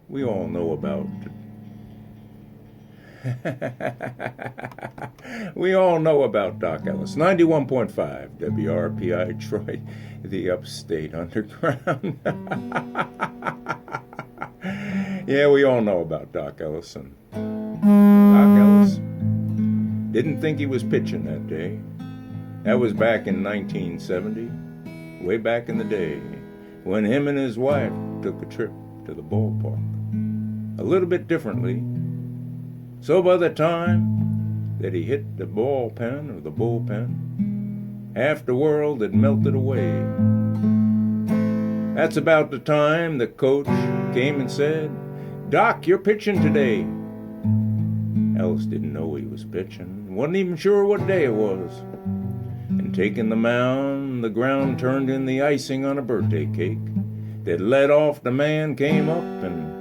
We all know about we all know about Doc Ellis. 91.5 WRPI Troy, the upstate underground. Yeah, we all know about Doc Ellis. And Doc Ellis didn't think he was pitching that day. That was back in 1970, way back in the day, when him and his wife took a trip to the ballpark. A little bit differently. So by the time that he hit the ball pen or the bullpen, half the world had melted away. That's about the time the coach came and said, "Doc, you're pitching today." Ellis didn't know he was pitching, wasn't even sure what day it was. And taking the mound, the ground turned in the icing on a birthday cake that led off the man came up and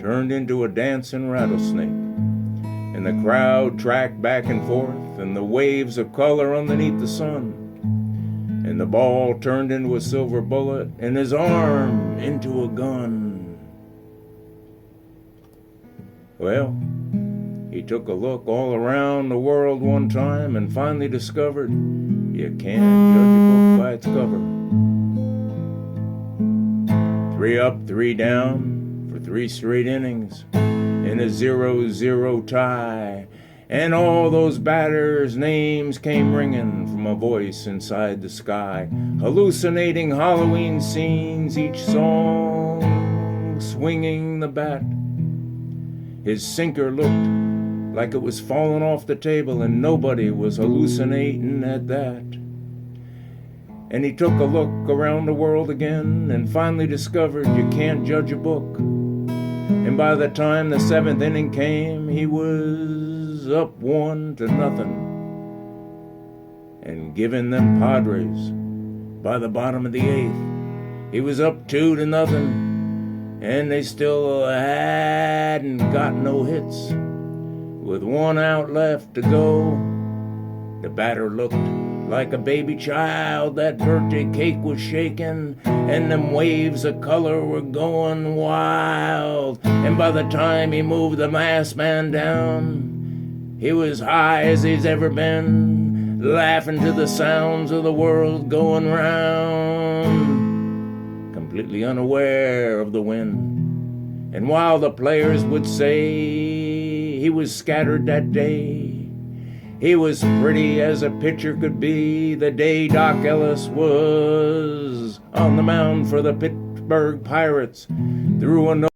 turned into a dancing rattlesnake. And the crowd tracked back and forth, and the waves of color underneath the sun. And the ball turned into a silver bullet, and his arm into a gun. Well, he took a look all around the world one time and finally discovered you can't judge a book by its cover. 3 up, 3 down for 3 straight innings in a 0-0 tie. And all those batters' names came ringing from a voice inside the sky, hallucinating Halloween scenes, each song swinging the bat. His sinker looked like it was falling off the table, and nobody was hallucinating at that. And he took a look around the world again and finally discovered you can't judge a book. And by the time the 7th inning came, he was up 1-0 and giving them Padres. By the bottom of the 8th, he was up 2-0, and they still hadn't got no hits. With 1 out left to go, the batter looked like a baby child. That birthday cake was shaking, and them waves of color were going wild. And by the time he moved the masked man down, he was high as he's ever been, laughing to the sounds of the world going round, completely unaware of the wind. And while the players would say he was scattered that day, he was pretty as a pitcher could be the day Doc Ellis was on the mound for the Pittsburgh Pirates. Threw a